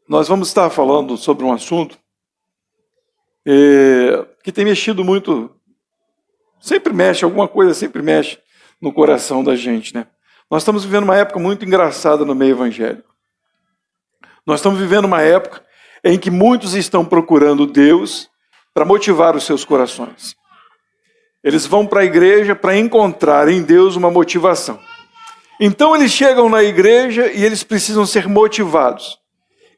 nós vamos estar falando sobre um assunto que tem mexido muito, sempre mexe, alguma coisa sempre mexe no coração da gente, né? Nós estamos vivendo uma época muito engraçada no meio evangélico. Nós estamos vivendo uma época em que muitos estão procurando Deus para motivar os seus corações. Eles vão para a igreja para encontrar em Deus uma motivação. Então eles chegam na igreja e eles precisam ser motivados.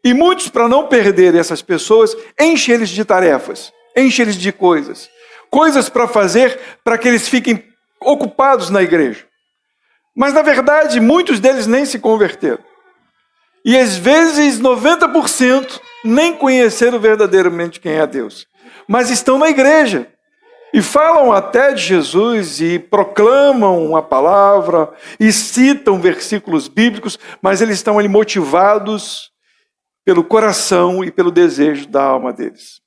E muitos, para não perderem essas pessoas, enchem eles de tarefas, enchem eles de coisas. Coisas para fazer para que eles fiquem ocupados na igreja. Mas, na verdade, muitos deles nem se converteram. E, às vezes, 90% nem conheceram verdadeiramente quem é Deus. Mas estão na igreja. E falam até de Jesus e proclamam a palavra e citam versículos bíblicos, mas eles estão ali motivados pelo coração e pelo desejo da alma deles.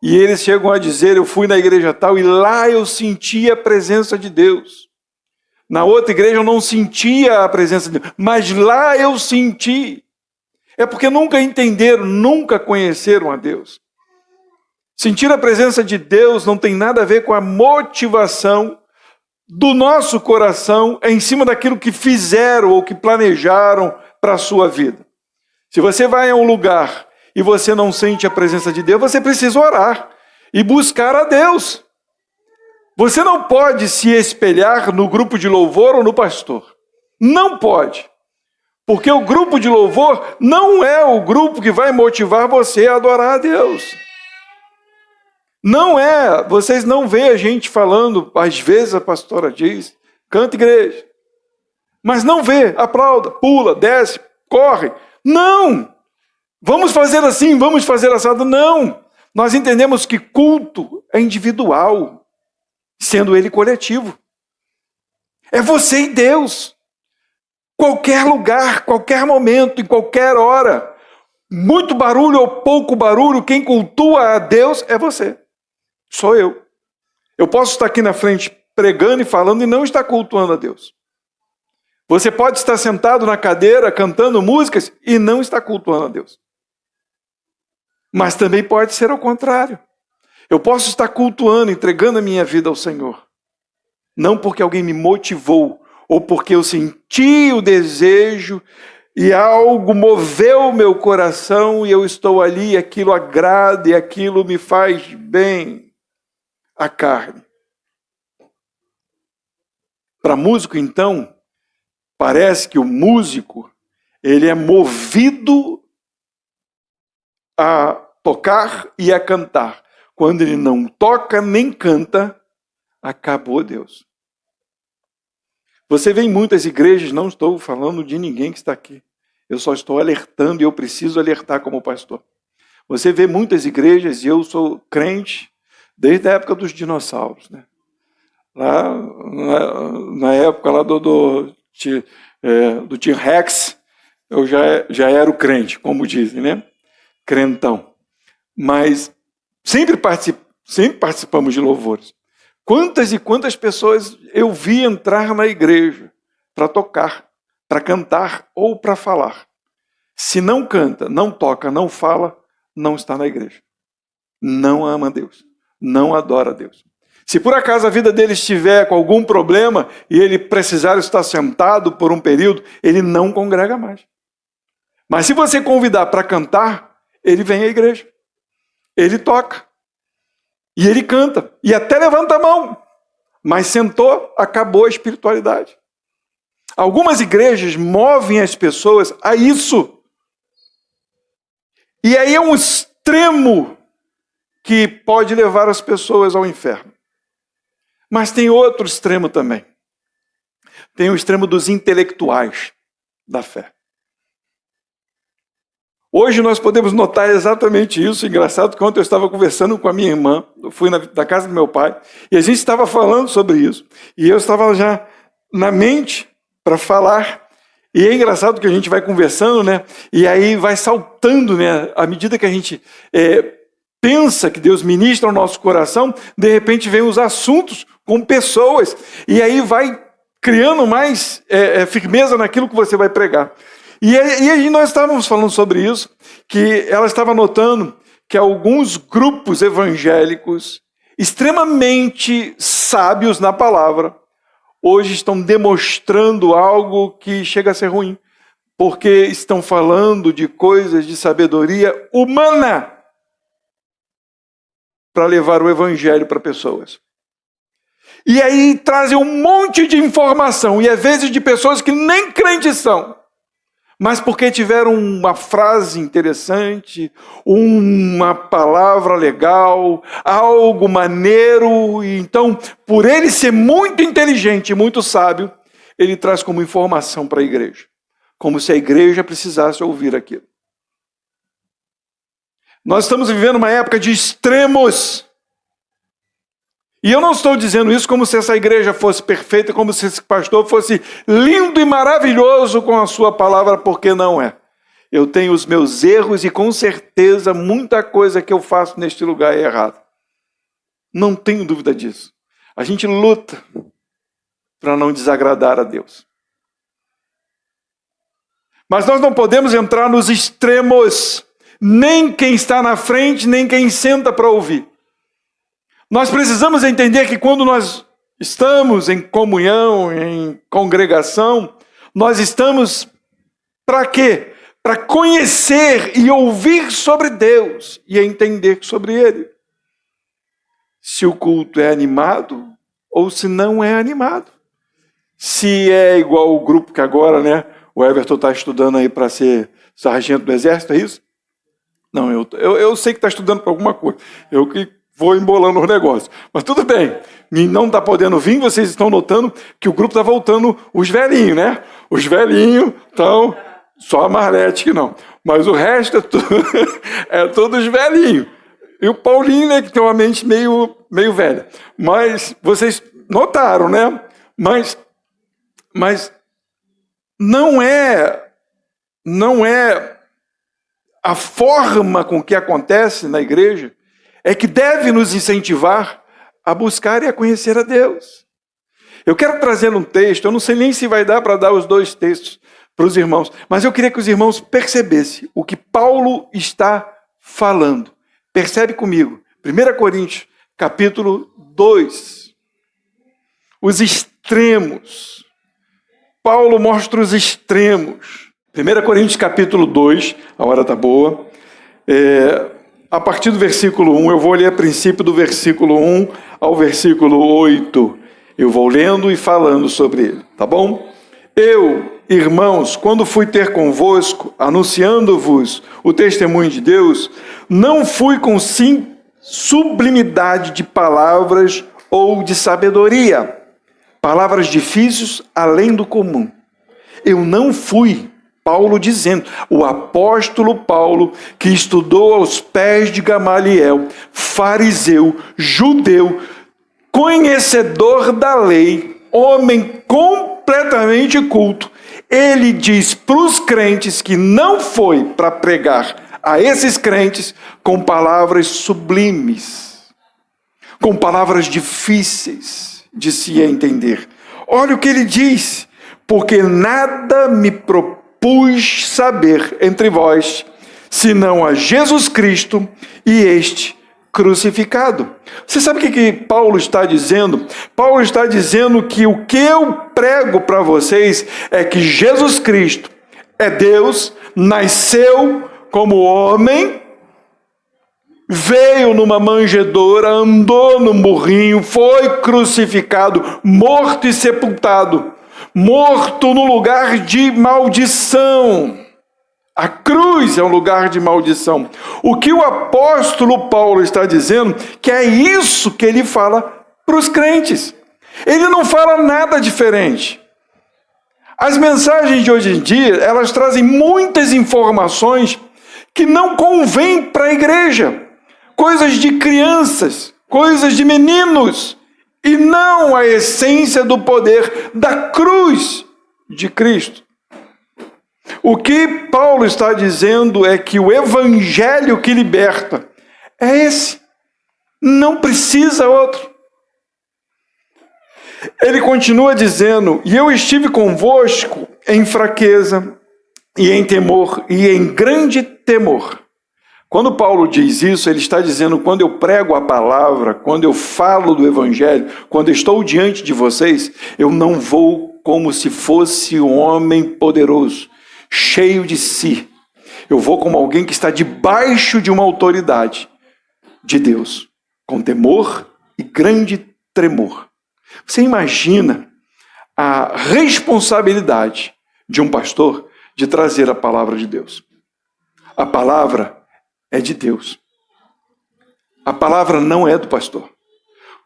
E eles chegam a dizer, eu fui na igreja tal e lá eu senti a presença de Deus. Na outra igreja eu não sentia a presença de Deus, mas lá eu senti. É porque nunca entenderam, nunca conheceram a Deus. Sentir a presença de Deus não tem nada a ver com a motivação do nosso coração em cima daquilo que fizeram ou que planejaram para a sua vida. Se você vai a um lugar e você não sente a presença de Deus, você precisa orar e buscar a Deus. Você não pode se espelhar no grupo de louvor ou no pastor. Não pode. Porque o grupo de louvor não é o grupo que vai motivar você a adorar a Deus. Não é. Vocês não veem a gente falando, às vezes a pastora diz, canta igreja. Mas não vê, aplauda, pula, desce, corre. Não! Vamos fazer assim, vamos fazer assado. Não! Nós entendemos que culto é individual, sendo ele coletivo. É você e Deus. Qualquer lugar, qualquer momento, em qualquer hora. Muito barulho ou pouco barulho, quem cultua a Deus é você. Sou eu. Eu posso estar aqui na frente pregando e falando e não estar cultuando a Deus. Você pode estar sentado na cadeira cantando músicas e não estar cultuando a Deus. Mas também pode ser ao contrário. Eu posso estar cultuando, entregando a minha vida ao Senhor. Não porque alguém me motivou, ou porque eu senti o desejo e algo moveu o meu coração e eu estou ali e aquilo agrada e aquilo me faz bem à carne. Para músico, então, parece que o músico, ele é movido a tocar e a cantar. Quando ele não toca nem canta, acabou Deus. Você vê em muitas igrejas, não estou falando de ninguém que está aqui. Eu só estou alertando e eu preciso alertar como pastor. Você vê muitas igrejas, e eu sou crente desde a época dos dinossauros, né? Lá, na época lá do T-Rex, eu já era o crente, como dizem, né? Crentão. Mas sempre participamos de louvores. Quantas e quantas pessoas eu vi entrar na igreja para tocar, para cantar ou para falar. Se não canta, não toca, não fala, não está na igreja. Não ama a Deus, não adora a Deus. Se por acaso a vida dele estiver com algum problema e ele precisar estar sentado por um período, ele não congrega mais. Mas se você convidar para cantar, ele vem à igreja. Ele toca. E ele canta. E até levanta a mão. Mas sentou, acabou a espiritualidade. Algumas igrejas movem as pessoas a isso. E aí é um extremo que pode levar as pessoas ao inferno. Mas tem outro extremo também. Tem o extremo dos intelectuais da fé. Hoje nós podemos notar exatamente isso. Engraçado que ontem eu estava conversando com a minha irmã, eu fui na casa do meu pai, e a gente estava falando sobre isso. E eu estava já na mente para falar. E é engraçado que a gente vai conversando, né? E aí vai saltando, né? À medida que a gente pensa que Deus ministra ao nosso coração, de repente vem os assuntos com pessoas. E aí vai criando mais firmeza naquilo que você vai pregar. E nós estávamos falando sobre isso, que ela estava notando que alguns grupos evangélicos extremamente sábios na palavra hoje estão demonstrando algo que chega a ser ruim, porque estão falando de coisas de sabedoria humana para levar o evangelho para pessoas. E aí trazem um monte de informação, e às vezes de pessoas que nem crentes são, mas porque tiveram uma frase interessante, uma palavra legal, algo maneiro, e então, por ele ser muito inteligente e muito sábio, ele traz como informação para a igreja, como se a igreja precisasse ouvir aquilo. Nós estamos vivendo uma época de extremos. E eu não estou dizendo isso como se essa igreja fosse perfeita, como se esse pastor fosse lindo e maravilhoso com a sua palavra, porque não é. Eu tenho os meus erros e com certeza muita coisa que eu faço neste lugar é errada. Não tenho dúvida disso. A gente luta para não desagradar a Deus. Mas nós não podemos entrar nos extremos, nem quem está na frente, nem quem senta para ouvir. Nós precisamos entender que quando nós estamos em comunhão, em congregação, nós estamos para quê? Para conhecer e ouvir sobre Deus e entender sobre Ele. Se o culto é animado ou se não é animado. Se é igual o grupo que agora, né? O Everton está estudando aí para ser sargento do exército, é isso? Não, eu sei que está estudando para alguma coisa. Eu que vou embolando os negócios. Mas tudo bem. Não está podendo vir, vocês estão notando que o grupo está voltando os velhinhos, né? Os velhinhos estão... Só a Marlete que não. Mas o resto é todos velhinhos. E o Paulinho, né, que tem uma mente meio velha. Mas vocês notaram, né? Mas não é a forma com que acontece na igreja é que deve nos incentivar a buscar e a conhecer a Deus. Eu quero trazer um texto, eu não sei nem se vai dar para dar os dois textos para os irmãos, mas eu queria que os irmãos percebessem o que Paulo está falando. Percebe comigo, 1 Coríntios, capítulo 2. Os extremos. Paulo mostra os extremos. 1 Coríntios, capítulo 2, a hora está boa. A partir do versículo 1, eu vou ler a princípio do versículo 1 ao versículo 8. Eu vou lendo e falando sobre ele, tá bom? Eu, irmãos, quando fui ter convosco, anunciando-vos o testemunho de Deus, não fui com sublimidade de palavras ou de sabedoria, palavras difíceis além do comum. Eu não fui, Paulo dizendo, o apóstolo Paulo, que estudou aos pés de Gamaliel, fariseu, judeu, conhecedor da lei, homem completamente culto, ele diz para os crentes que não foi para pregar a esses crentes com palavras sublimes, com palavras difíceis de se entender. Olha o que ele diz, porque nada me propus saber entre vós, senão a Jesus Cristo e este crucificado. Você sabe o que Paulo está dizendo? Paulo está dizendo que o que eu prego para vocês é que Jesus Cristo é Deus, nasceu como homem, veio numa manjedoura, andou no burrinho, foi crucificado, morto e sepultado, morto no lugar de maldição. A cruz é um lugar de maldição. O que o apóstolo Paulo está dizendo, que é isso que ele fala para os crentes. Ele não fala nada diferente. As mensagens de hoje em dia, elas trazem muitas informações que não convêm para a igreja. Coisas de crianças, coisas de meninos, e não a essência do poder da cruz de Cristo. O que Paulo está dizendo é que o evangelho que liberta é esse. Não precisa outro. Ele continua dizendo, e eu estive convosco em fraqueza, e em temor, e em grande temor. Quando Paulo diz isso, ele está dizendo, quando eu prego a palavra, quando eu falo do evangelho, quando eu estou diante de vocês, eu não vou como se fosse um homem poderoso, cheio de si. Eu vou como alguém que está debaixo de uma autoridade de Deus, com temor e grande tremor. Você imagina a responsabilidade de um pastor de trazer a palavra de Deus. A palavra é de Deus. A palavra não é do pastor.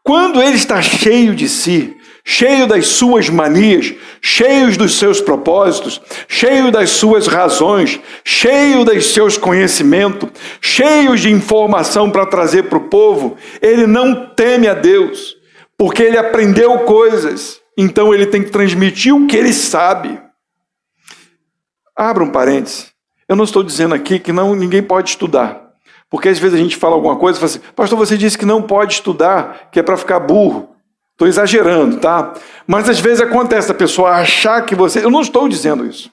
Quando ele está cheio de si, cheio das suas manias, cheio dos seus propósitos, cheio das suas razões, cheio dos seus conhecimentos, cheio de informação para trazer para o povo, ele não teme a Deus, porque ele aprendeu coisas, então ele tem que transmitir o que ele sabe. Abra um parênteses. Eu não estou dizendo aqui que ninguém pode estudar. Porque às vezes a gente fala alguma coisa e fala assim, pastor, você disse que não pode estudar, que é para ficar burro. Estou exagerando, tá? Mas às vezes acontece a pessoa achar que você... Eu não estou dizendo isso.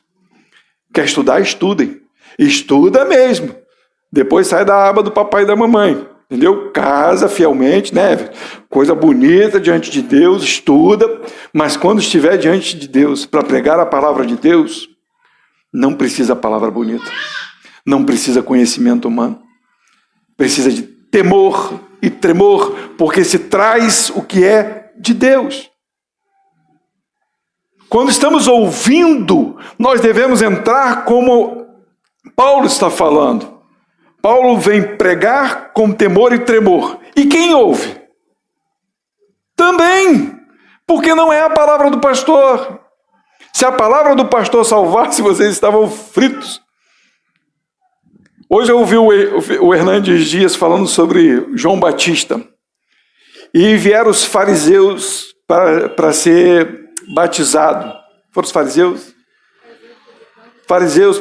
Quer estudar? Estudem. Estuda mesmo. Depois sai da aba do papai e da mamãe. Entendeu? Casa fielmente, né? Coisa bonita diante de Deus, estuda. Mas quando estiver diante de Deus para pregar a palavra de Deus, não precisa palavra bonita. Não precisa conhecimento humano. Precisa de temor e tremor, porque se traz o que é de Deus. Quando estamos ouvindo, nós devemos entrar como Paulo está falando. Paulo vem pregar com temor e tremor. E quem ouve? Também, porque não é a palavra do pastor. Se a palavra do pastor salvasse, vocês estavam fritos. Hoje eu ouvi o Hernandes Dias falando sobre João Batista. E vieram os fariseus para ser batizado. Foram os fariseus? Fariseus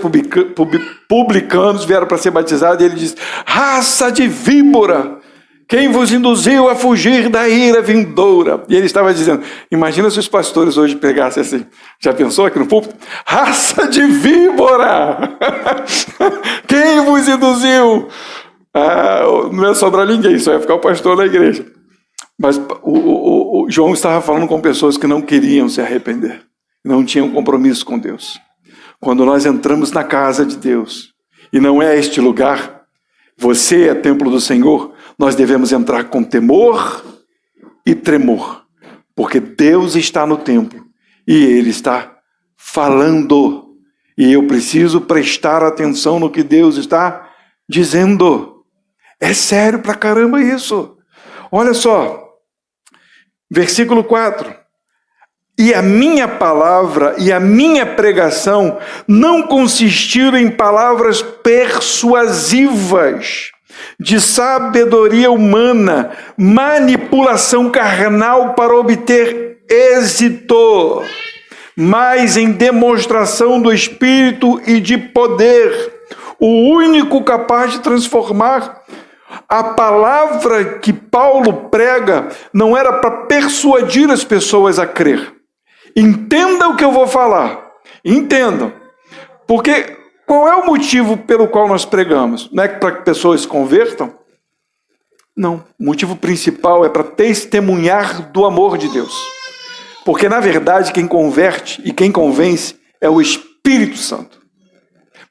publicanos vieram para ser batizados e ele diz, raça de víbora, quem vos induziu a fugir da ira vindoura? E ele estava dizendo, imagina se os pastores hoje pegassem assim, já pensou aqui no púlpito? Raça de víbora! Quem vos induziu? Não ia sobrar ninguém, só ia ficar o pastor da igreja. Mas o João estava falando com pessoas que não queriam se arrepender, não tinham compromisso com Deus. Quando nós entramos na casa de Deus, e não é este lugar, você é templo do Senhor, nós devemos entrar com temor e tremor, porque Deus está no templo e Ele está falando, e eu preciso prestar atenção no que Deus está dizendo. É sério pra caramba isso. Olha só, versículo 4. E a minha palavra e a minha pregação não consistiram em palavras persuasivas, de sabedoria humana, manipulação carnal para obter êxito, mas em demonstração do Espírito e de poder, o único capaz de transformar. A palavra que Paulo prega não era para persuadir as pessoas a crer. Entenda o que eu vou falar. Entendam. Porque qual é o motivo pelo qual nós pregamos? Não é para que pessoas se convertam? Não. O motivo principal é para testemunhar do amor de Deus. Porque, na verdade, quem converte e quem convence é o Espírito Santo.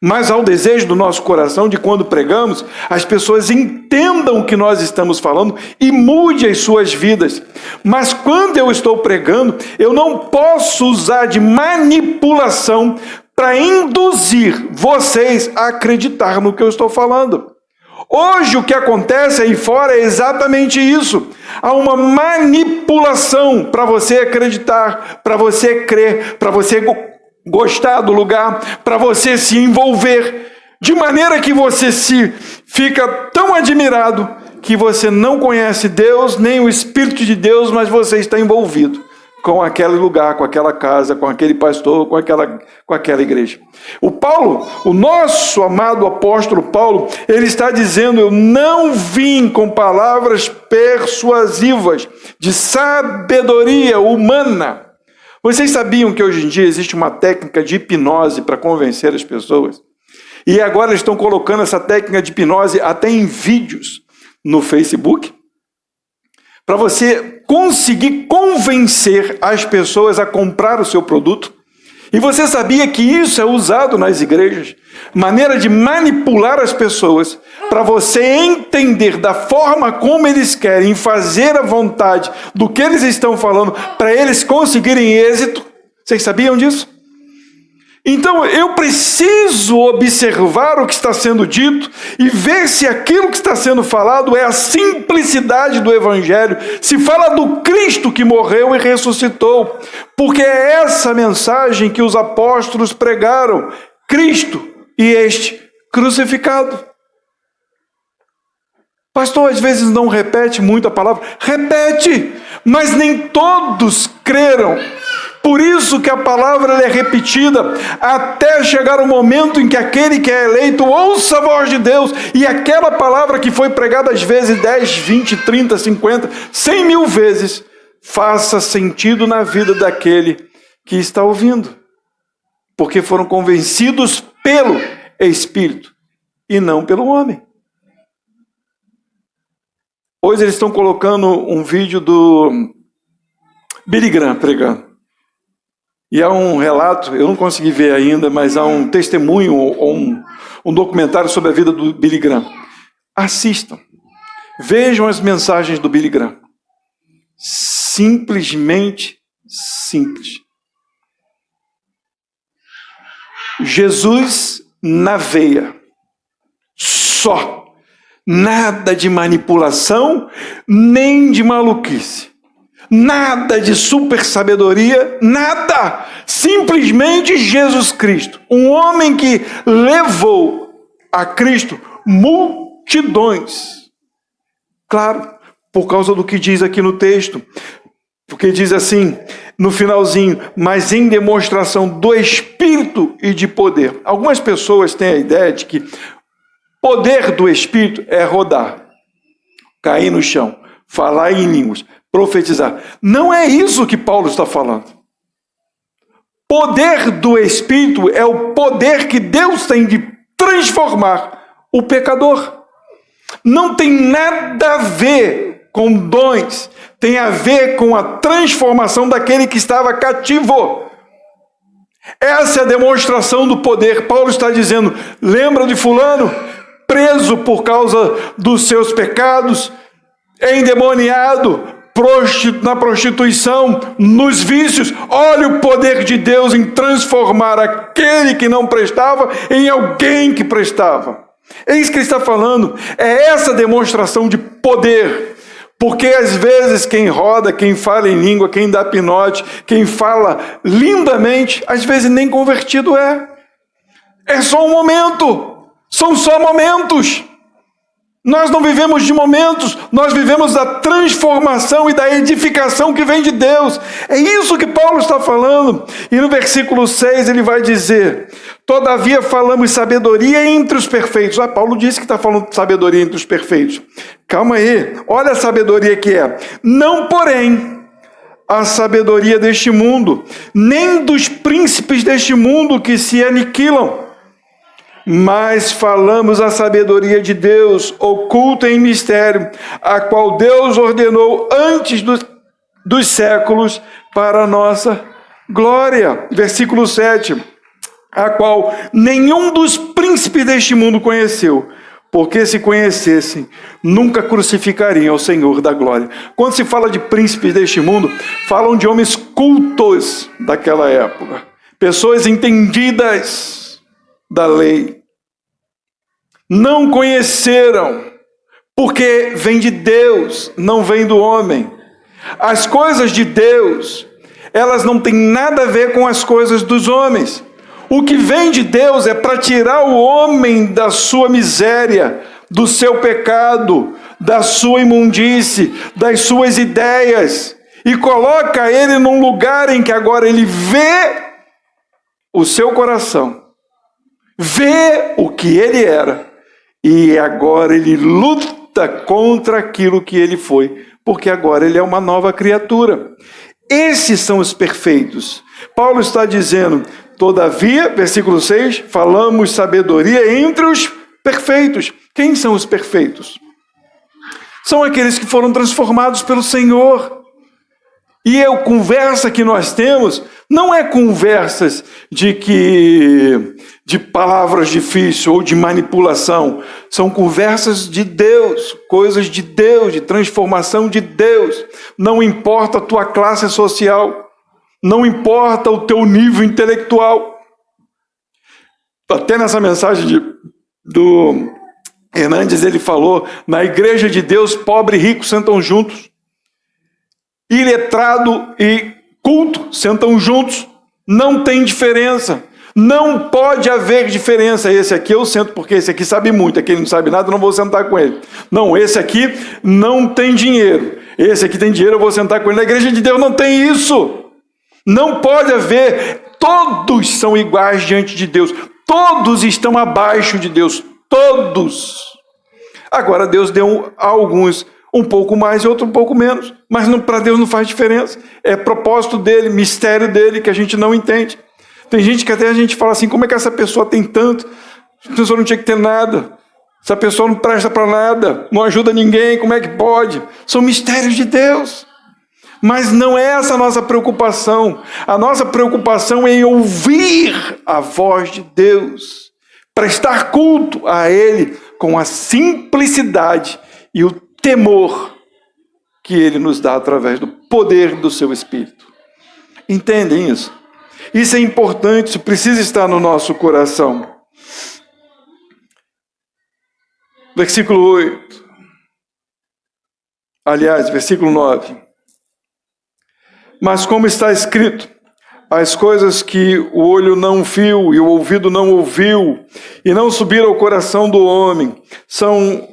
Mas há o desejo do nosso coração de quando pregamos, as pessoas entendam o que nós estamos falando e mude as suas vidas. Mas quando eu estou pregando, eu não posso usar de manipulação para induzir vocês a acreditar no que eu estou falando. Hoje o que acontece aí fora é exatamente isso. Há uma manipulação para você acreditar, para você crer, para você gostar do lugar, para você se envolver, de maneira que você se fica tão admirado que você não conhece Deus, nem o Espírito de Deus, mas você está envolvido com aquele lugar, com aquela casa, com aquele pastor, com aquela igreja. O nosso amado apóstolo Paulo, ele está dizendo, eu não vim com palavras persuasivas, de sabedoria humana, Vocês sabiam que hoje em dia existe uma técnica de hipnose para convencer as pessoas? E agora eles estão colocando essa técnica de hipnose até em vídeos no Facebook, para você conseguir convencer as pessoas a comprar o seu produto. E você sabia que isso é usado nas igrejas? Maneira de manipular as pessoas para você entender da forma como eles querem fazer a vontade do que eles estão falando para eles conseguirem êxito. Vocês sabiam disso? Então eu preciso observar o que está sendo dito e ver se aquilo que está sendo falado é a simplicidade do Evangelho, se fala do Cristo que morreu e ressuscitou, porque é essa mensagem que os apóstolos pregaram, Cristo e este crucificado. Pastor, às vezes não repete muito a palavra, repete, mas nem todos creram. Por isso que a palavra é repetida, até chegar o momento em que aquele que é eleito ouça a voz de Deus, e aquela palavra que foi pregada às vezes 10, 20, 30, 50, 100 mil vezes, faça sentido na vida daquele que está ouvindo. Porque foram convencidos pelo Espírito e não pelo homem. Hoje eles estão colocando um vídeo do Billy Graham pregando. E há um relato, eu não consegui ver ainda, mas há um testemunho ou um documentário sobre a vida do Billy Graham. Assistam. Vejam as mensagens do Billy Graham. Simplesmente simples. Jesus na veia. Só. Nada de manipulação, nem de maluquice. Nada de super sabedoria, nada. Simplesmente Jesus Cristo. Um homem que levou a Cristo multidões. Claro, por causa do que diz aqui no texto. Porque diz assim, no finalzinho, mas em demonstração do Espírito e de poder. Algumas pessoas têm a ideia de que poder do Espírito é rodar, cair no chão, falar em línguas, profetizar. Não é isso que Paulo está falando. Poder do Espírito é o poder que Deus tem de transformar o pecador. Não tem nada a ver com dons, tem a ver com a transformação daquele que estava cativo. Essa é a demonstração do poder. Paulo está dizendo, lembra de fulano? Preso por causa dos seus pecados, endemoniado, na prostituição, nos vícios. Olha o poder de Deus em transformar aquele que não prestava em alguém que prestava. É isso que ele está falando. É essa demonstração de poder. Porque às vezes quem roda, quem fala em língua, quem dá pinote, quem fala lindamente, às vezes nem convertido é. É só um momento. São só momentos. Nós não vivemos de momentos, nós vivemos da transformação e da edificação que vem de Deus. É isso que Paulo está falando. E no versículo 6 ele vai dizer, todavia falamos sabedoria entre os perfeitos. Paulo disse que está falando de sabedoria entre os perfeitos. Calma aí, olha a sabedoria que é. Não, porém, a sabedoria deste mundo, nem dos príncipes deste mundo que se aniquilam. Mas falamos a sabedoria de Deus, oculta em mistério, a qual Deus ordenou antes dos séculos para a nossa glória. Versículo 7, a qual nenhum dos príncipes deste mundo conheceu, porque se conhecessem, nunca crucificariam o Senhor da glória. Quando se fala de príncipes deste mundo, falam de homens cultos daquela época, pessoas entendidas da lei. Não conheceram, porque vem de Deus, não vem do homem. As coisas de Deus, elas não têm nada a ver com as coisas dos homens. O que vem de Deus é para tirar o homem da sua miséria, do seu pecado, da sua imundície, das suas ideias, e coloca ele num lugar em que agora ele vê o seu coração, vê o que ele era, e agora ele luta contra aquilo que ele foi, porque agora ele é uma nova criatura. Esses são os perfeitos. Paulo está dizendo, todavia, versículo 6, falamos sabedoria entre os perfeitos. Quem são os perfeitos? São aqueles que foram transformados pelo Senhor. E a conversa que nós temos não é conversas de palavras difíceis ou de manipulação. São conversas de Deus, coisas de Deus, de transformação de Deus. Não importa a tua classe social, não importa o teu nível intelectual. Até nessa mensagem do Hernandes, ele falou, na igreja de Deus, pobre e rico sentam juntos. Iletrado e culto sentam juntos. Não tem diferença. Não pode haver diferença. Esse aqui eu sento porque esse aqui sabe muito. Aquele não sabe nada, eu não vou sentar com ele. Não, esse aqui não tem dinheiro. Esse aqui tem dinheiro, eu vou sentar com ele. Na igreja de Deus não tem isso. Não pode haver. Todos são iguais diante de Deus. Todos estão abaixo de Deus. Todos. Agora Deus deu a alguns um pouco mais e outro um pouco menos. Mas para Deus não faz diferença. É propósito dele, mistério dele que a gente não entende. Tem gente que até a gente fala assim, como é que essa pessoa tem tanto? Essa pessoa não tinha que ter nada. Essa pessoa não presta para nada, não ajuda ninguém, como é que pode? São mistérios de Deus. Mas não é essa a nossa preocupação. A nossa preocupação é em ouvir a voz de Deus. Prestar culto a Ele com a simplicidade e o temor que Ele nos dá através do poder do seu Espírito. Entendem isso? Isso é importante, isso precisa estar no nosso coração. Versículo 8. Aliás, versículo 9. Mas como está escrito, as coisas que o olho não viu e o ouvido não ouviu e não subiram ao coração do homem, são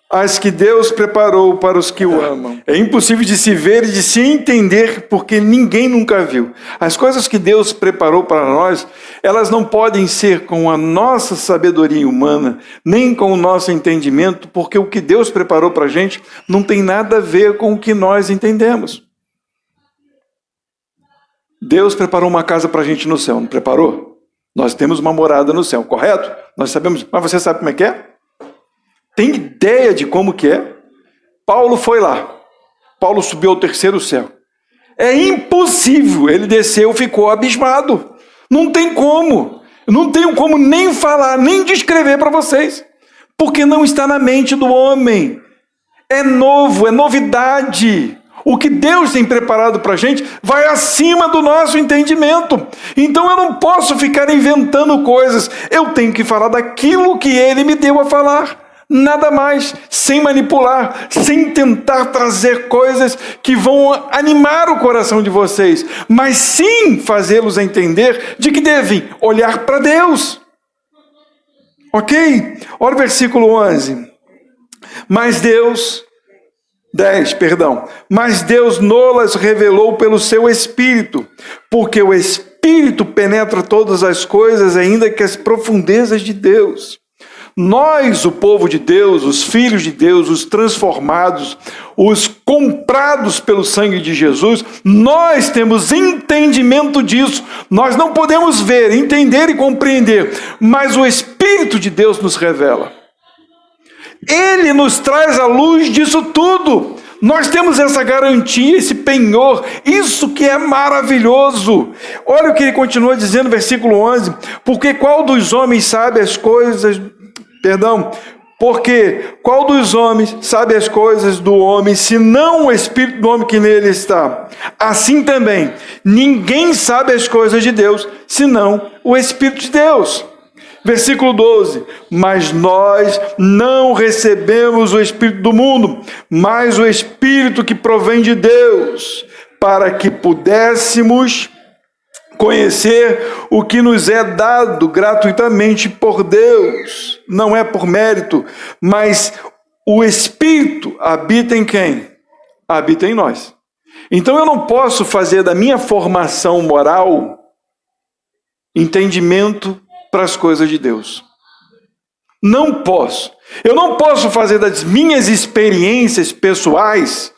as que Deus preparou para os que o amam. É impossível de se ver e de se entender, porque ninguém nunca viu. As coisas que Deus preparou para nós, elas não podem ser com a nossa sabedoria humana, nem com o nosso entendimento, porque o que Deus preparou para a gente não tem nada a ver com o que nós entendemos. Deus preparou uma casa para a gente no céu, não preparou? Nós temos uma morada no céu, correto? Nós sabemos, mas você sabe como é que é? Tem ideia de como que é? Paulo foi lá. Paulo subiu ao terceiro céu. É impossível. Ele desceu, ficou abismado. Não tem como. Não tenho como nem falar, nem descrever para vocês. Porque não está na mente do homem. É novo, é novidade. O que Deus tem preparado para a gente vai acima do nosso entendimento. Então eu não posso ficar inventando coisas. Eu tenho que falar daquilo que Ele me deu a falar. Nada mais, sem manipular, sem tentar trazer coisas que vão animar o coração de vocês, mas sim fazê-los entender de que devem olhar para Deus. Ok? Olha o versículo 11. Mas Deus nolas revelou pelo seu Espírito, porque o Espírito penetra todas as coisas, ainda que as profundezas de Deus. Nós, o povo de Deus, os filhos de Deus, os transformados, os comprados pelo sangue de Jesus, nós temos entendimento disso. Nós não podemos ver, entender e compreender, mas o Espírito de Deus nos revela. Ele nos traz a luz disso tudo. Nós temos essa garantia, esse penhor, isso que é maravilhoso. Olha o que ele continua dizendo no versículo 11. Porque qual dos homens sabe as coisas... Porque qual dos homens sabe as coisas do homem, senão o Espírito do homem que nele está? Assim também, ninguém sabe as coisas de Deus, senão o Espírito de Deus. Versículo 12. Mas nós não recebemos o Espírito do mundo, mas o Espírito que provém de Deus, para que pudéssemos conhecer o que nos é dado gratuitamente por Deus. Não é por mérito, mas o Espírito habita em quem? Habita em nós. Então eu não posso fazer da minha formação moral entendimento para as coisas de Deus. Não posso. Eu não posso fazer das minhas experiências pessoais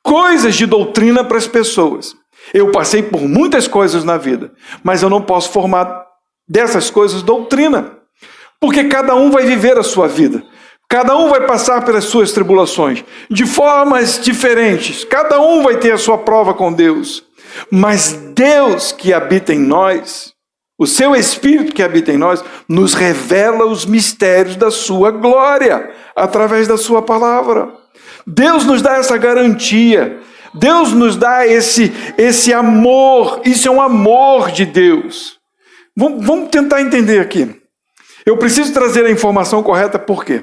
coisas de doutrina para as pessoas. Eu passei por muitas coisas na vida, mas eu não posso formar dessas coisas doutrina, porque cada um vai viver a sua vida. Cada um vai passar pelas suas tribulações, de formas diferentes. Cada um vai ter a sua prova com Deus. Mas Deus que habita em nós, o seu Espírito que habita em nós, nos revela os mistérios da sua glória, através da sua palavra. Deus nos dá essa garantia. Deus nos dá esse amor. Isso é um amor de Deus. Vamos tentar entender aqui. Eu preciso trazer a informação correta, por quê?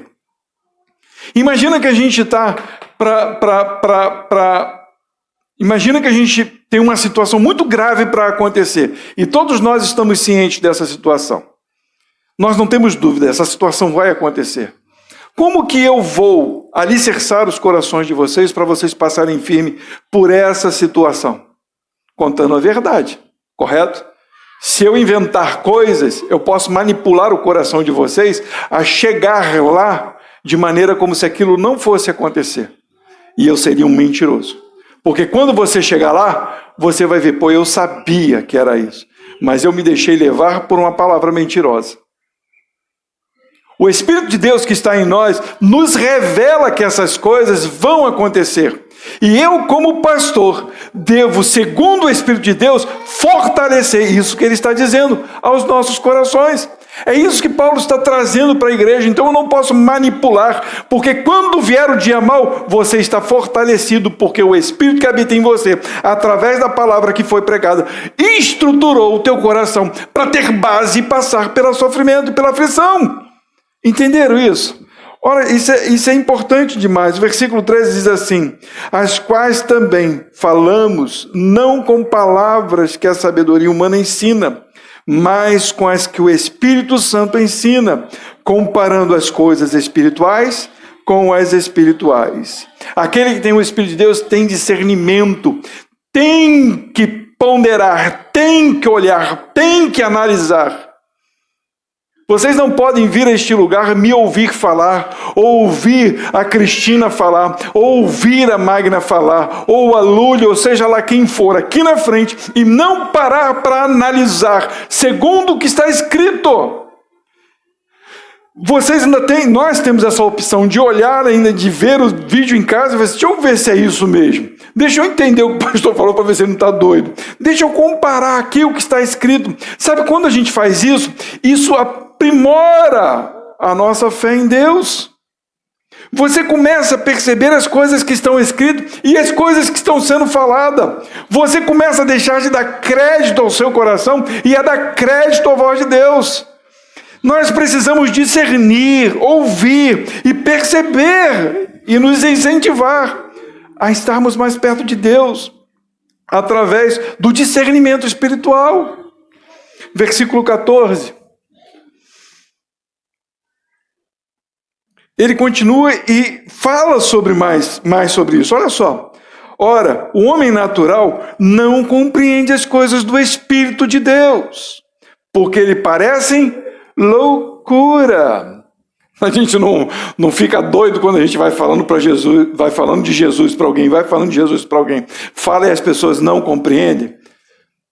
Imagina que a gente está Imagina que a gente tem uma situação muito grave para acontecer. E todos nós estamos cientes dessa situação. Nós não temos dúvida, essa situação vai acontecer. Como que eu vou alicerçar os corações de vocês para vocês passarem firme por essa situação? Contando a verdade, correto? Se eu inventar coisas, eu posso manipular o coração de vocês a chegar lá de maneira como se aquilo não fosse acontecer. E eu seria um mentiroso. Porque quando você chegar lá, você vai ver, pô, eu sabia que era isso, mas eu me deixei levar por uma palavra mentirosa. O Espírito de Deus que está em nós nos revela que essas coisas vão acontecer. E eu, como pastor, devo, segundo o Espírito de Deus, fortalecer isso que ele está dizendo aos nossos corações. É isso que Paulo está trazendo para a igreja. Então eu não posso manipular, porque quando vier o dia mau, você está fortalecido, porque o Espírito que habita em você, através da palavra que foi pregada, estruturou o teu coração para ter base e passar pelo sofrimento e pela aflição. Entenderam isso? Ora, isso é importante demais. O versículo 13 diz assim: as quais também falamos, não com palavras que a sabedoria humana ensina, mas com as que o Espírito Santo ensina, comparando as coisas espirituais com as espirituais. Aquele que tem o Espírito de Deus tem discernimento, tem que ponderar, tem que olhar, tem que analisar. Vocês não podem vir a este lugar me ouvir falar, ou ouvir a Cristina falar, ou ouvir a Magna falar, ou a Lúlia, ou seja lá quem for, aqui na frente, e não parar para analisar, segundo o que está escrito. Vocês ainda têm, nós temos essa opção de olhar ainda, de ver o vídeo em casa e ver, deixa eu ver se é isso mesmo. Deixa eu entender o que o pastor falou para ver se ele não está doido. Deixa eu comparar aqui o que está escrito. Sabe quando a gente faz isso? Isso aprimora a nossa fé em Deus. Você começa a perceber as coisas que estão escritas e as coisas que estão sendo faladas. Você começa a deixar de dar crédito ao seu coração e a dar crédito à voz de Deus. Nós precisamos discernir, ouvir e perceber e nos incentivar a estarmos mais perto de Deus através do discernimento espiritual. Versículo 14. Ele continua e fala sobre mais sobre isso. Olha só. Ora, o homem natural não compreende as coisas do Espírito de Deus, porque lhe parecem loucura. A gente não fica doido quando a gente vai falando para Jesus, vai falando de Jesus para alguém, vai falando de Jesus para alguém. Fala e as pessoas não compreendem.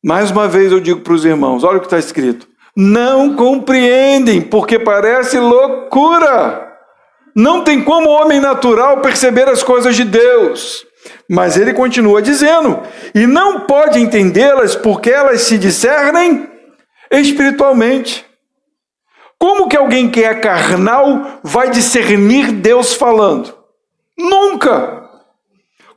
Mais uma vez eu digo para os irmãos, olha o que está escrito. Não compreendem, porque parece loucura. Não tem como o homem natural perceber as coisas de Deus. Mas ele continua dizendo, e não pode entendê-las porque elas se discernem espiritualmente. Como que alguém que é carnal vai discernir Deus falando? Nunca!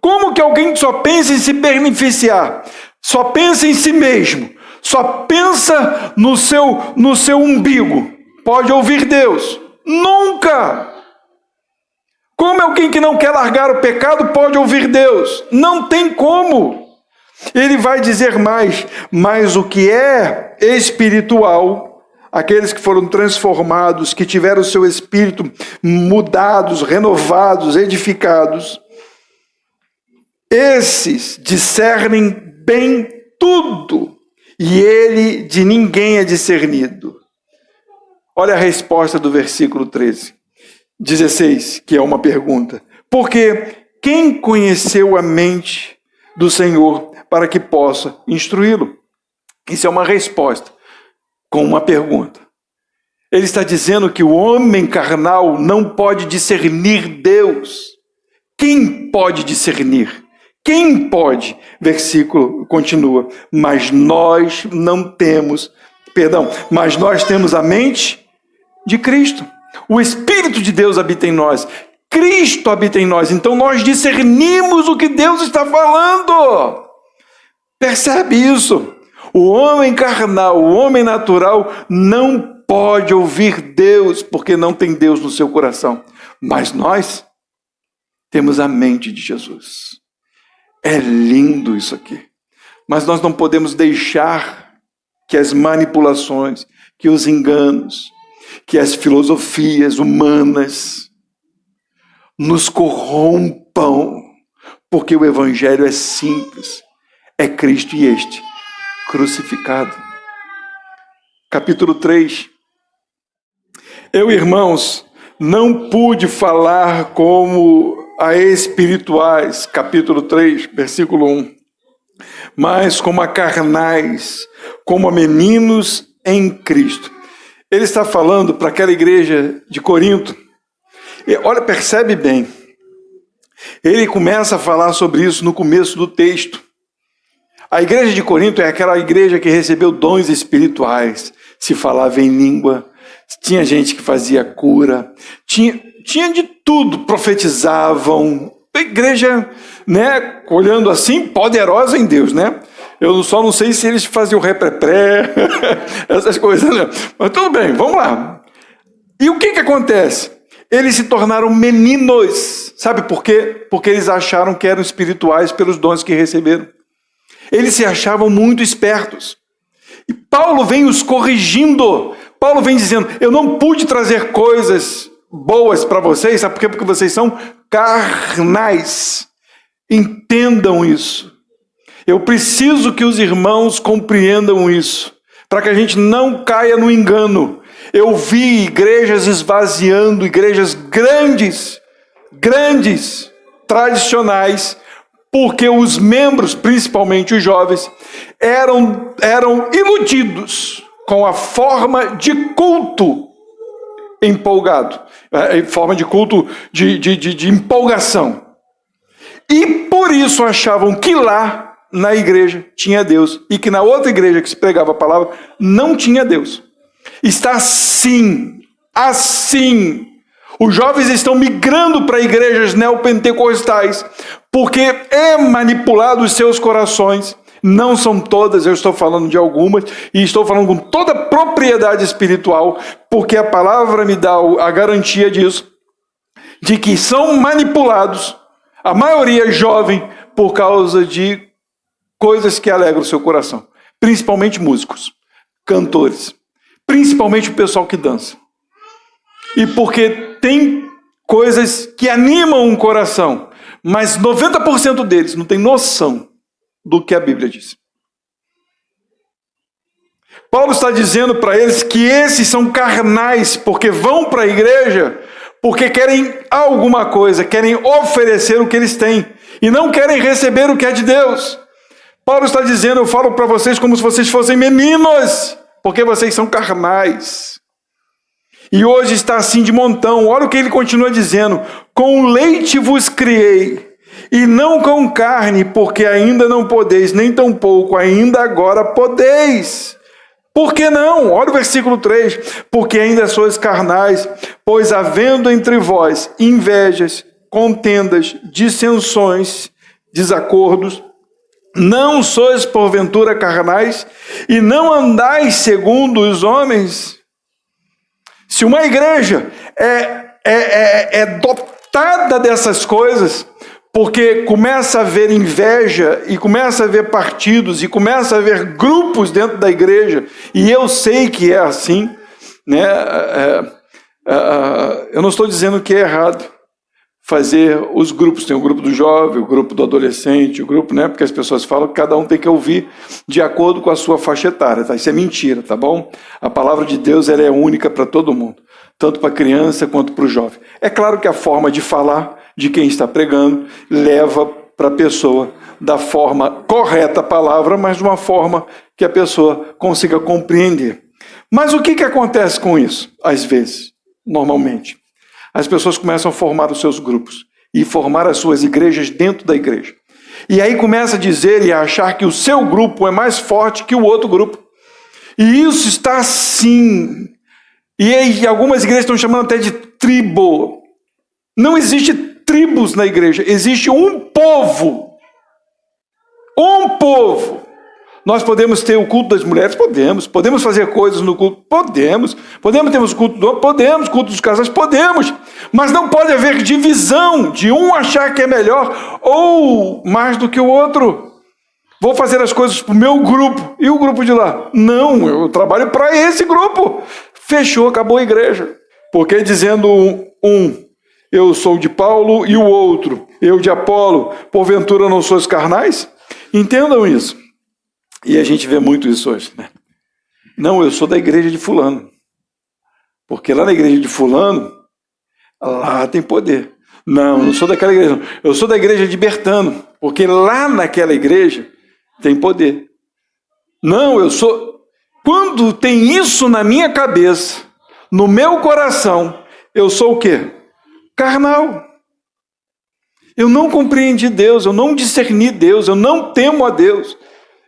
Como que alguém só pensa em se beneficiar, só pensa em si mesmo, só pensa no seu umbigo, pode ouvir Deus? Nunca! Como alguém que não quer largar o pecado pode ouvir Deus? Não tem como! Ele vai dizer mais, mas o que é espiritual, aqueles que foram transformados, que tiveram o seu espírito mudados, renovados, edificados, esses discernem bem tudo, e ele de ninguém é discernido. Olha a resposta do versículo 16, que é uma pergunta. Porque quem conheceu a mente do Senhor para que possa instruí-lo. Isso é uma resposta com uma pergunta. Ele está dizendo que o homem carnal não pode discernir Deus. Quem pode discernir? Quem pode? Versículo continua. Mas nós temos a mente de Cristo. O Espírito de Deus habita em nós. Cristo habita em nós. Então nós discernimos o que Deus está falando. Percebe isso? O homem carnal, o homem natural não pode ouvir Deus porque não tem Deus no seu coração. Mas nós temos a mente de Jesus. É lindo isso aqui. Mas nós não podemos deixar que as manipulações, que os enganos, que as filosofias humanas nos corrompam, porque o Evangelho é simples. É Cristo e este crucificado. Capítulo 3. Eu, irmãos, não pude falar como a espirituais, capítulo 3, versículo 1, mas como a carnais, como a meninos em Cristo. Ele está falando para aquela igreja de Corinto. E, olha, percebe bem. Ele começa a falar sobre isso no começo do texto. A igreja de Corinto é aquela igreja que recebeu dons espirituais. Se falava em língua, tinha gente que fazia cura, tinha de tudo, profetizavam. A igreja, né, olhando assim, poderosa em Deus, né? Eu só não sei se eles faziam repré, essas coisas, né? Mas tudo bem, vamos lá. E o que acontece? Eles se tornaram meninos. Sabe por quê? Porque eles acharam que eram espirituais pelos dons que receberam. Eles se achavam muito espertos. E Paulo vem os corrigindo. Paulo vem dizendo, eu não pude trazer coisas boas para vocês, sabe por quê? Porque vocês são carnais. Entendam isso. Eu preciso que os irmãos compreendam isso, para que a gente não caia no engano. Eu vi igrejas esvaziando, igrejas grandes, tradicionais, porque os membros, principalmente os jovens, eram iludidos com a forma de culto empolgado, forma de culto de empolgação. E por isso achavam que lá na igreja tinha Deus e que na outra igreja que se pregava a palavra não tinha Deus. Está assim. Os jovens estão migrando para igrejas neopentecostais porque é manipulado os seus corações. Não são todas, eu estou falando de algumas, e estou falando com toda a propriedade espiritual, porque a palavra me dá a garantia disso, de que são manipulados, a maioria jovem, por causa de coisas que alegram o seu coração, principalmente músicos, cantores, principalmente o pessoal que dança. E porque tem coisas que animam o coração, mas 90% deles não tem noção do que a Bíblia diz. Paulo está dizendo para eles que esses são carnais, porque vão para a igreja, porque querem alguma coisa, querem oferecer o que eles têm, e não querem receber o que é de Deus. Paulo está dizendo, eu falo para vocês como se vocês fossem meninos, porque vocês são carnais. E hoje está assim de montão. Olha o que ele continua dizendo, com leite vos criei, e não com carne, porque ainda não podeis, nem tampouco ainda agora podeis. Por que não? Olha o versículo 3. Porque ainda sois carnais, pois havendo entre vós invejas, contendas, dissensões, desacordos, não sois porventura carnais, e não andais segundo os homens? Se uma igreja é dotada dessas coisas, porque começa a haver inveja, e começa a haver partidos, e começa a haver grupos dentro da igreja, e eu sei que é assim, né? Eu não estou dizendo que é errado fazer os grupos, tem o grupo do jovem, o grupo do adolescente, o grupo, né? Porque as pessoas falam que cada um tem que ouvir de acordo com a sua faixa etária, tá? Isso é mentira, tá bom? A palavra de Deus, ela é única para todo mundo, tanto para a criança quanto para o jovem. É claro que a forma de falar de quem está pregando leva para a pessoa da forma correta a palavra, mas de uma forma que a pessoa consiga compreender. Mas o que acontece com isso? Às vezes, normalmente, as pessoas começam a formar os seus grupos e formar as suas igrejas dentro da igreja. E aí começa a dizer e a achar que o seu grupo é mais forte que o outro grupo. E isso está assim. E algumas igrejas estão chamando até de tribo. Não existe tribos na igreja, existe um povo. Um povo. Nós podemos ter o culto das mulheres? Podemos fazer coisas no culto? Podemos ter culto dos casais? Podemos, mas não pode haver divisão de um achar que é melhor ou mais do que o outro. Vou fazer as coisas para o meu grupo e o grupo de lá. Não, eu trabalho para esse grupo. Fechou, acabou a igreja. Porque dizendo eu sou de Paulo, e o outro, eu de Apolo, porventura não sois carnais? Entendam isso. E a gente vê muito isso hoje, né? Não, eu sou da igreja de fulano. Porque lá na igreja de fulano, lá tem poder. Não sou daquela igreja, não. Eu sou da igreja de Bertano. Porque lá naquela igreja tem poder. Não, eu sou... Quando tem isso na minha cabeça, no meu coração, eu sou o quê? Carnal. Eu não compreendi Deus, eu não discerni Deus, eu não temo a Deus.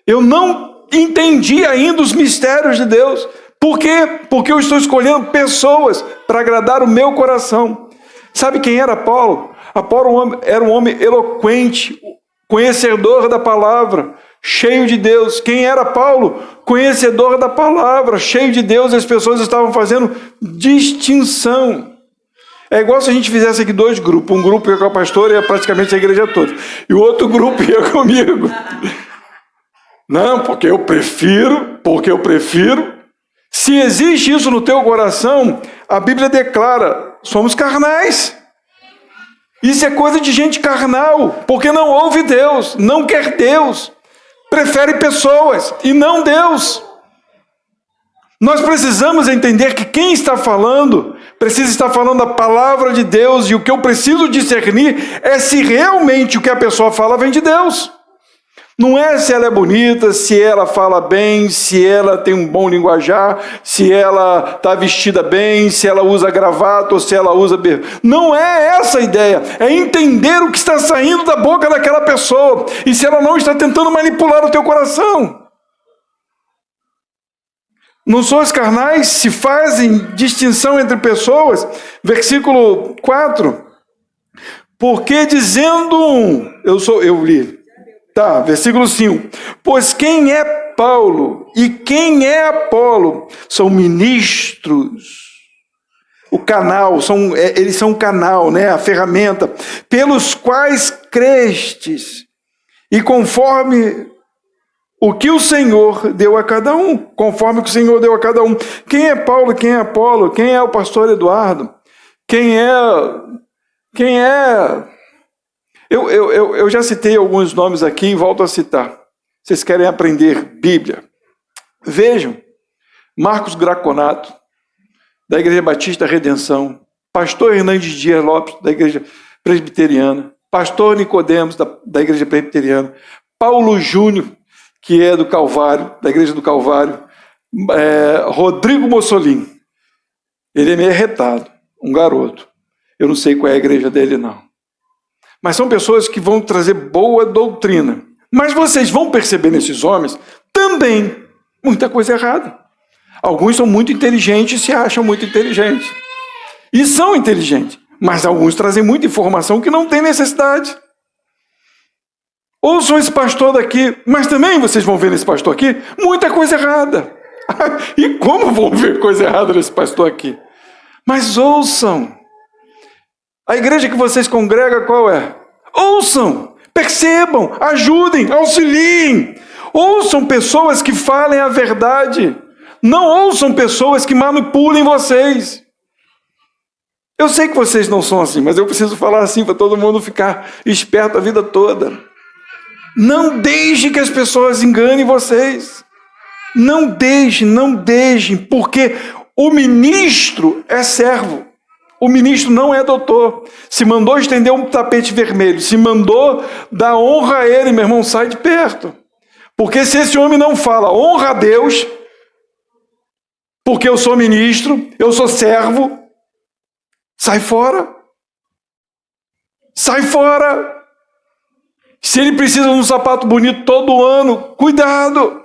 Eu não entendi ainda os mistérios de Deus. Por quê? Porque eu estou escolhendo pessoas para agradar o meu coração. Sabe quem era Apolo? Apolo era um homem eloquente, conhecedor da palavra, cheio de Deus. Quem era Paulo? Conhecedor da palavra, cheio de Deus. As pessoas estavam fazendo distinção. É igual se a gente fizesse aqui dois grupos. Um grupo ia com a pastora e ia praticamente a igreja toda. E o outro grupo ia comigo. Não, porque eu prefiro. Se existe isso no teu coração, a Bíblia declara, somos carnais. Isso é coisa de gente carnal, porque não ouve Deus, não quer Deus, prefere pessoas e não Deus. Nós precisamos entender que quem está falando, precisa estar falando a palavra de Deus, e o que eu preciso discernir é se realmente o que a pessoa fala vem de Deus. Não é se ela é bonita, se ela fala bem, se ela tem um bom linguajar, se ela está vestida bem, se ela usa gravata ou se ela usa... Não é essa a ideia. É entender o que está saindo da boca daquela pessoa e se ela não está tentando manipular o teu coração. Não sois carnais, se fazem distinção entre pessoas. Versículo 4. Porque dizendo eu li. Tá, versículo 5. Pois quem é Paulo e quem é Apolo são ministros. O canal, eles são o canal, né? A ferramenta, pelos quais crestes, e conforme o que o Senhor deu a cada um. Conforme o que o Senhor deu a cada um. Quem é Paulo, quem é Apolo? Quem é o pastor Eduardo? Quem é... Eu já citei alguns nomes aqui e volto a citar. Vocês querem aprender Bíblia? Vejam, Marcos Graconato, da Igreja Batista Redenção, pastor Hernandes Dias Lopes, da Igreja Presbiteriana, pastor Nicodemos, da Igreja Presbiteriana, Paulo Júnior, que é do Calvário, da Igreja do Calvário, Rodrigo Mussolini. Ele é meio arretado, um garoto. Eu não sei qual é a igreja dele, não. Mas são pessoas que vão trazer boa doutrina. Mas vocês vão perceber nesses homens também muita coisa errada. Alguns são muito inteligentes e se acham muito inteligentes. E são inteligentes. Mas alguns trazem muita informação que não tem necessidade. Ouçam esse pastor daqui. Mas também vocês vão ver nesse pastor aqui muita coisa errada. E como vão ver coisa errada nesse pastor aqui? Mas ouçam. A igreja que vocês congregam, qual é? Ouçam, percebam, ajudem, auxiliem. Ouçam pessoas que falem a verdade. Não ouçam pessoas que manipulem vocês. Eu sei que vocês não são assim, mas eu preciso falar assim para todo mundo ficar esperto a vida toda. Não deixe que as pessoas enganem vocês. Não deixem, porque o ministro é servo. O ministro não é doutor. Se mandou estender um tapete vermelho, se mandou dar honra a ele, meu irmão, sai de perto. Porque se esse homem não fala honra a Deus, porque eu sou ministro, eu sou servo, sai fora. Sai fora. Se ele precisa de um sapato bonito todo ano, cuidado.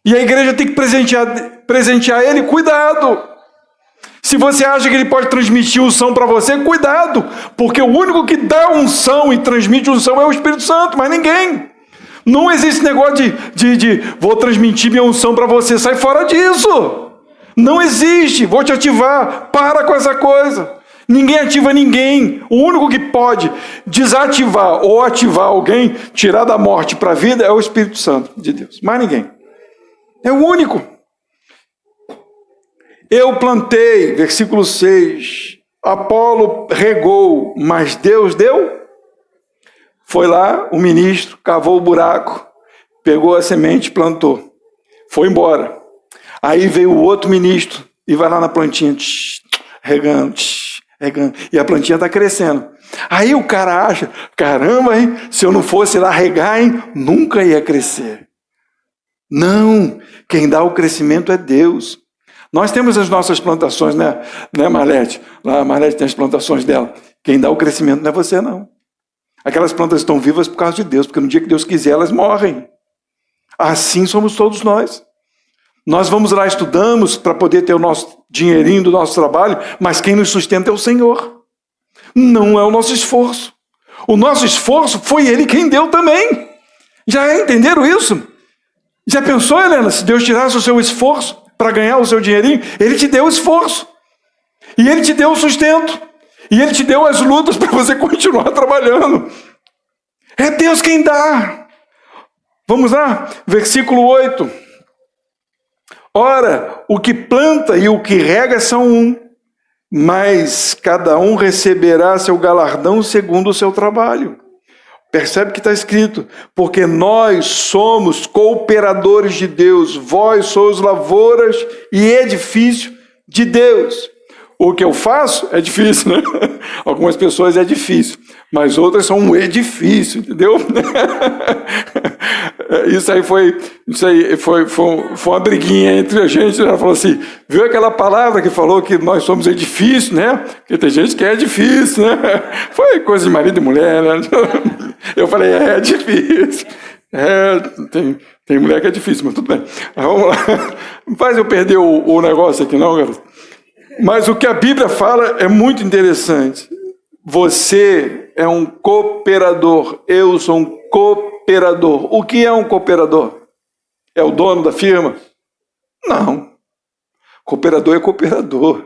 E a igreja tem que presentear ele, cuidado. Se você acha que ele pode transmitir unção para você, cuidado. Porque o único que dá unção e transmite unção é o Espírito Santo, mas ninguém. Não existe negócio de vou transmitir minha unção para você, sai fora disso. Não existe, vou te ativar, para com essa coisa. Ninguém ativa ninguém. O único que pode desativar ou ativar alguém, tirar da morte para a vida, é o Espírito Santo de Deus. Mais ninguém. É o único. Eu plantei, versículo 6, Apolo regou, mas Deus deu? Foi lá, o ministro cavou o buraco, pegou a semente, plantou, foi embora. Aí veio o outro ministro e vai lá na plantinha, regando, regando, e a plantinha está crescendo. Aí o cara acha, caramba, hein, se eu não fosse lá regar, hein, nunca ia crescer. Não, quem dá o crescimento é Deus. Nós temos as nossas plantações, né Marlete? Lá a Marlete tem as plantações dela. Quem dá o crescimento não é você, não. Aquelas plantas estão vivas por causa de Deus, porque no dia que Deus quiser, elas morrem. Assim somos todos nós. Nós vamos lá, estudamos para poder ter o nosso dinheirinho do nosso trabalho, mas quem nos sustenta é o Senhor. Não é o nosso esforço. O nosso esforço foi Ele quem deu também. Já entenderam isso? Já pensou, Helena, se Deus tirasse o seu esforço para ganhar o seu dinheirinho, Ele te deu o esforço. E Ele te deu o sustento. E Ele te deu as lutas para você continuar trabalhando. É Deus quem dá. Vamos lá, versículo 8. Ora, o que planta e o que rega são um, mas cada um receberá seu galardão segundo o seu trabalho. Percebe que está escrito, porque nós somos cooperadores de Deus, vós sois lavouras e edifício de Deus. O que eu faço é difícil, né? Algumas pessoas é difícil, mas outras são um edifício, entendeu? Isso aí foi uma briguinha entre a gente. Ela falou assim, viu aquela palavra que falou que nós somos edifício, né? Porque tem gente que é difícil, né? Foi coisa de marido e mulher, né? Eu falei, é difícil. Tem mulher que é difícil, mas tudo bem. Vamos lá. Não faz eu perder o negócio aqui não, garoto. Mas o que a Bíblia fala é muito interessante. Você é um cooperador, eu sou um cooperador. O que é um cooperador? É o dono da firma? Não. Cooperador é cooperador.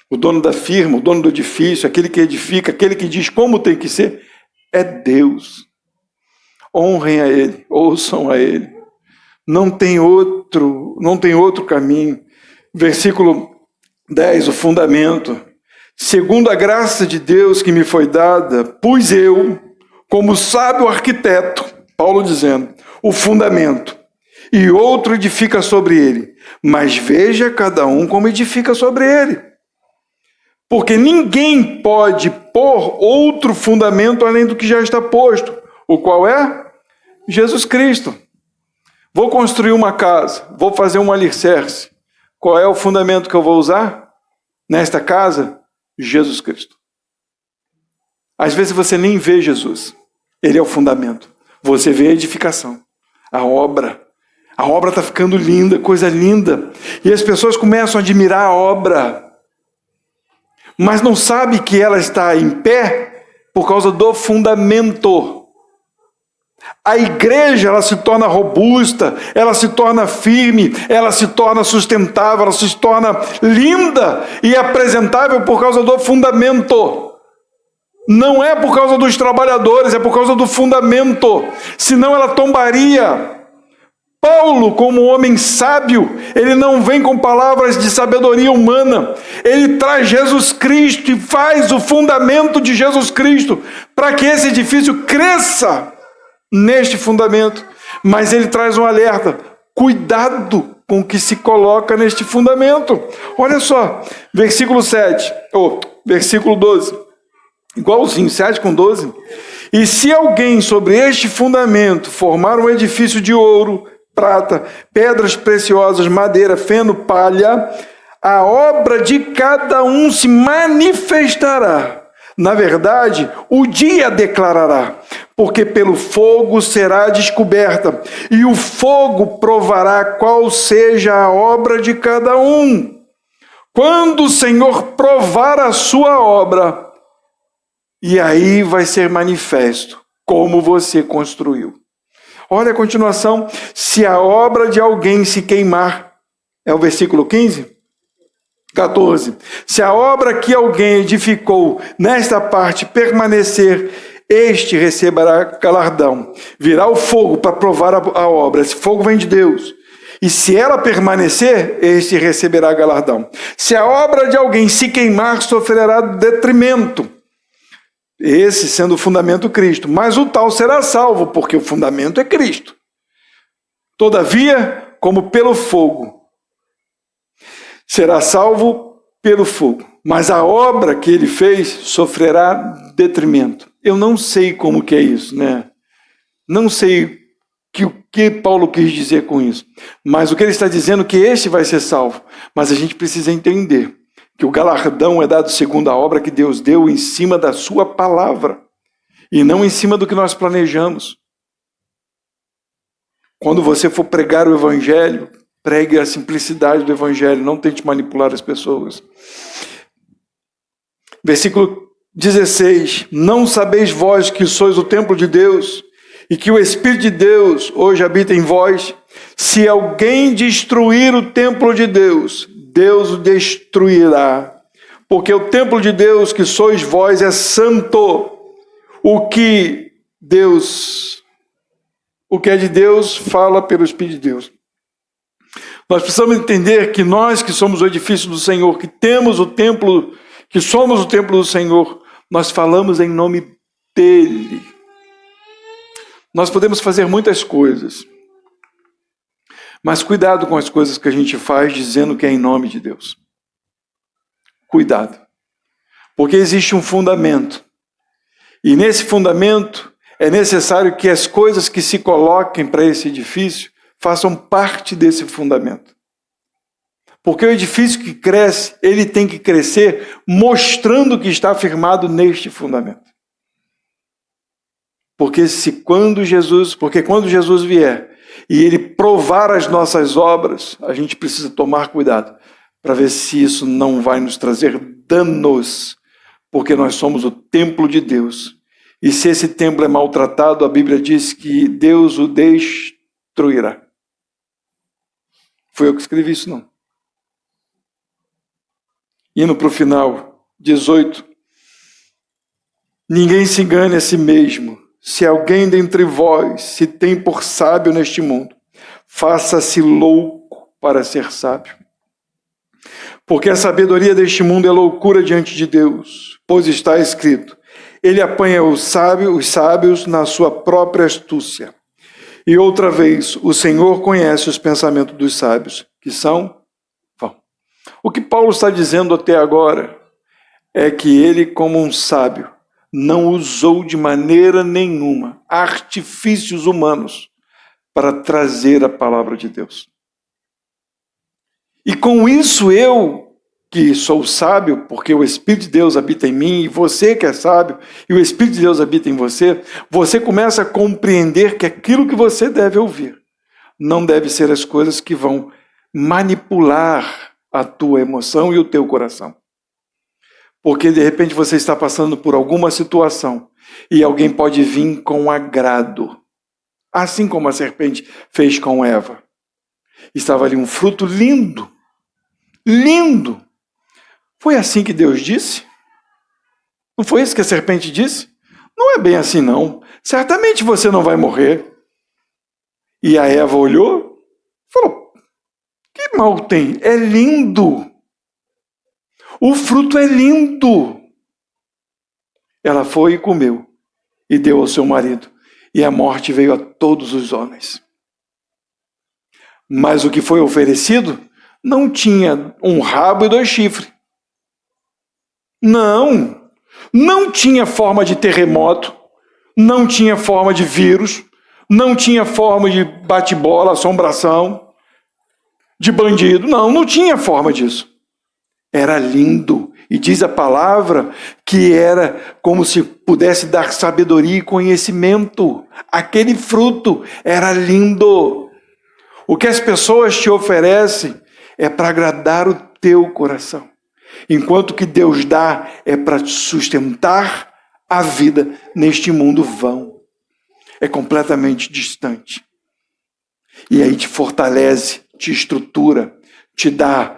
O dono da firma, o dono do edifício, aquele que edifica, aquele que diz como tem que ser, é Deus. Honrem a Ele, ouçam a Ele. Não tem outro caminho. Versículo 10, o fundamento. Segundo a graça de Deus que me foi dada, pus eu, como sábio arquiteto, Paulo dizendo, o fundamento, e outro edifica sobre ele. Mas veja cada um como edifica sobre ele. Porque ninguém pode pôr outro fundamento além do que já está posto. O qual é? Jesus Cristo. Vou construir uma casa, vou fazer um alicerce. Qual é o fundamento que eu vou usar? Nesta casa, Jesus Cristo. Às vezes você nem vê Jesus. Ele é o fundamento. Você vê a edificação, a obra. A obra está ficando linda, coisa linda. E as pessoas começam a admirar a obra. Mas não sabe que ela está em pé por causa do fundamento. A igreja, ela se torna robusta, ela se torna firme, ela se torna sustentável, ela se torna linda e apresentável por causa do fundamento. Não é por causa dos trabalhadores, é por causa do fundamento. Senão ela tombaria. Paulo, como homem sábio, ele não vem com palavras de sabedoria humana. Ele traz Jesus Cristo e faz o fundamento de Jesus Cristo para que esse edifício cresça neste fundamento. Mas ele traz um alerta: cuidado com que se coloca neste fundamento. Olha só, versículo 7, versículo 12, igualzinho, 7 com 12. E se alguém sobre este fundamento formar um edifício de ouro, prata, pedras preciosas, madeira, feno, palha, a obra de cada um se manifestará. Na verdade, o dia declarará, porque pelo fogo será descoberta, e o fogo provará qual seja a obra de cada um. Quando o Senhor provar a sua obra, e aí vai ser manifesto como você construiu. Olha a continuação. Se a obra de alguém se queimar, é o versículo 15? 14. Se a obra que alguém edificou nesta parte permanecer, este receberá galardão. Virá o fogo para provar a obra. Esse fogo vem de Deus. E se ela permanecer, este receberá galardão. Se a obra de alguém se queimar, sofrerá detrimento. Esse sendo o fundamento Cristo. Mas o tal será salvo, porque o fundamento é Cristo. Todavia, como pelo fogo, será salvo pelo fogo. Mas a obra que ele fez sofrerá detrimento. Eu não sei como que é isso, né? Não sei o que Paulo quis dizer com isso. Mas o que ele está dizendo é que este vai ser salvo. Mas a gente precisa entender que o galardão é dado segundo a obra que Deus deu em cima da sua palavra. E não em cima do que nós planejamos. Quando você for pregar o evangelho, pregue a simplicidade do evangelho, não tente manipular as pessoas. Versículo 16. Não sabeis vós que sois o templo de Deus e que o Espírito de Deus hoje habita em vós? Se alguém destruir o templo de Deus, Deus o destruirá. Porque o templo de Deus que sois vós é santo. O que é de Deus fala pelo Espírito de Deus. Nós precisamos entender que nós que somos o edifício do Senhor, que temos o templo, que somos o templo do Senhor, nós falamos em nome dEle. Nós podemos fazer muitas coisas, mas cuidado com as coisas que a gente faz dizendo que é em nome de Deus. Cuidado, porque existe um fundamento, e nesse fundamento é necessário que as coisas que se coloquem para esse edifício façam parte desse fundamento. Porque o edifício que cresce, ele tem que crescer mostrando que está firmado neste fundamento. Porque quando Jesus vier e ele provar as nossas obras, a gente precisa tomar cuidado para ver se isso não vai nos trazer danos, porque nós somos o templo de Deus. E se esse templo é maltratado, a Bíblia diz que Deus o destruirá. Foi eu que escrevi isso, não. Indo para o final, 18. Ninguém se engane a si mesmo. Se alguém dentre vós se tem por sábio neste mundo, faça-se louco para ser sábio. Porque a sabedoria deste mundo é loucura diante de Deus, pois está escrito, ele apanha os sábios na sua própria astúcia. E outra vez, o Senhor conhece os pensamentos dos sábios, que são vão. O que Paulo está dizendo até agora é que ele, como um sábio, não usou de maneira nenhuma artifícios humanos para trazer a palavra de Deus. E com isso eu, que sou sábio, porque o Espírito de Deus habita em mim, e você que é sábio, e o Espírito de Deus habita em você, você começa a compreender que aquilo que você deve ouvir não deve ser as coisas que vão manipular a tua emoção e o teu coração. Porque de repente você está passando por alguma situação e alguém pode vir com agrado, assim como a serpente fez com Eva. Estava ali um fruto lindo, lindo. Foi assim que Deus disse? Não foi isso que a serpente disse? Não é bem assim não. Certamente você não vai morrer. E a Eva olhou e falou, que mal tem? É lindo. O fruto é lindo. Ela foi e comeu e deu ao seu marido. E a morte veio a todos os homens. Mas o que foi oferecido não tinha um rabo e 2 chifres. Não tinha forma de terremoto, não tinha forma de vírus, não tinha forma de bate-bola, assombração, de bandido. Não tinha forma disso. Era lindo. E diz a palavra que era como se pudesse dar sabedoria e conhecimento. Aquele fruto era lindo. O que as pessoas te oferecem é para agradar o teu coração. Enquanto que Deus dá é para te sustentar a vida neste mundo vão. É completamente distante. E aí te fortalece, te estrutura, te dá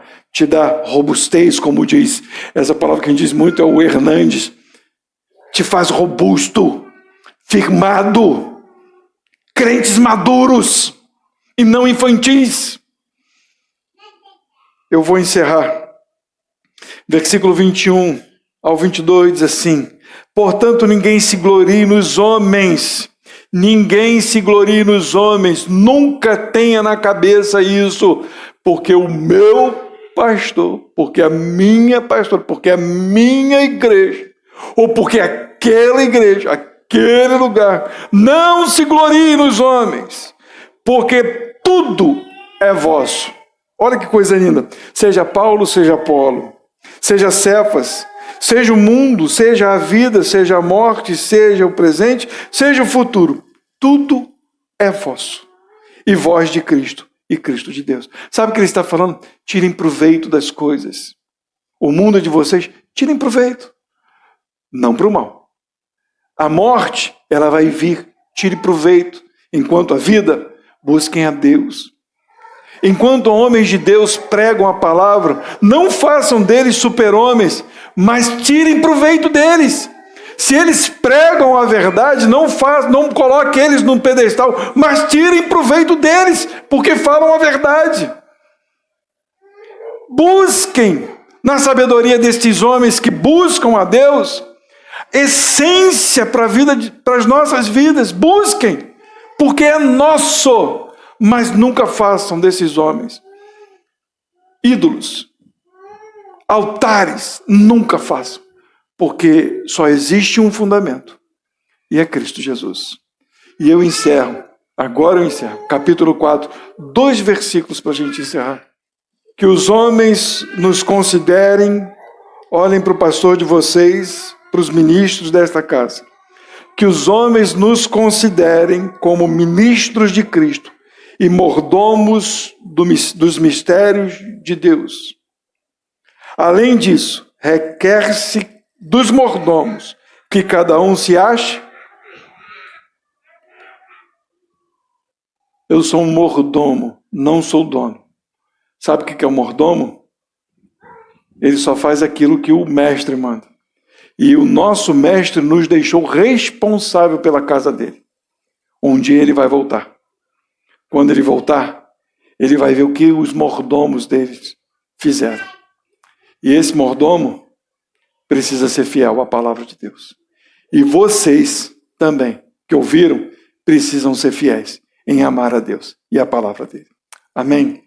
robustez, como diz, essa palavra que a gente diz muito é o Hernandes, te faz robusto, firmado, crentes maduros e não infantis. Eu vou encerrar. Versículo 21 ao 22 diz assim: portanto, ninguém se glorie nos homens, nunca tenha na cabeça isso, porque o meu pastor, porque a minha pastora, porque a minha igreja, ou porque aquela igreja, aquele lugar, não se glorie nos homens, porque tudo é vosso. Olha que coisa linda, seja Paulo, seja Apolo, seja Cefas, seja o mundo, seja a vida, seja a morte, seja o presente, seja o futuro, tudo é vosso, e vós de Cristo, e Cristo de Deus. Sabe o que ele está falando? Tirem proveito das coisas. O mundo é de vocês, tirem proveito. Não para o mal. A morte, ela vai vir, tire proveito. Enquanto a vida, busquem a Deus. Enquanto homens de Deus pregam a palavra, não façam deles super-homens, mas tirem proveito deles. Se eles pregam a verdade, não coloque eles num pedestal, mas tirem proveito deles, porque falam a verdade. Busquem, na sabedoria destes homens que buscam a Deus, essência para as nossas vidas. Busquem, porque é nosso, mas nunca façam desses homens ídolos, altares, nunca façam. Porque só existe um fundamento, e é Cristo Jesus. E eu encerro, capítulo 4, 2 versículos para a gente encerrar. Que os homens nos considerem, olhem para o pastor de vocês, para os ministros desta casa, que os homens nos considerem como ministros de Cristo e mordomos dos mistérios de Deus. Além disso, requer-se dos mordomos, que cada um se ache. Eu sou um mordomo, não sou dono. Sabe o que é o mordomo? Ele só faz aquilo que o mestre manda. E o nosso mestre nos deixou responsável pela casa dele. Um dia ele vai voltar. Quando ele voltar, ele vai ver o que os mordomos deles fizeram. E esse mordomo precisa ser fiel à palavra de Deus. E vocês também, que ouviram, precisam ser fiéis em amar a Deus e a palavra dele. Amém?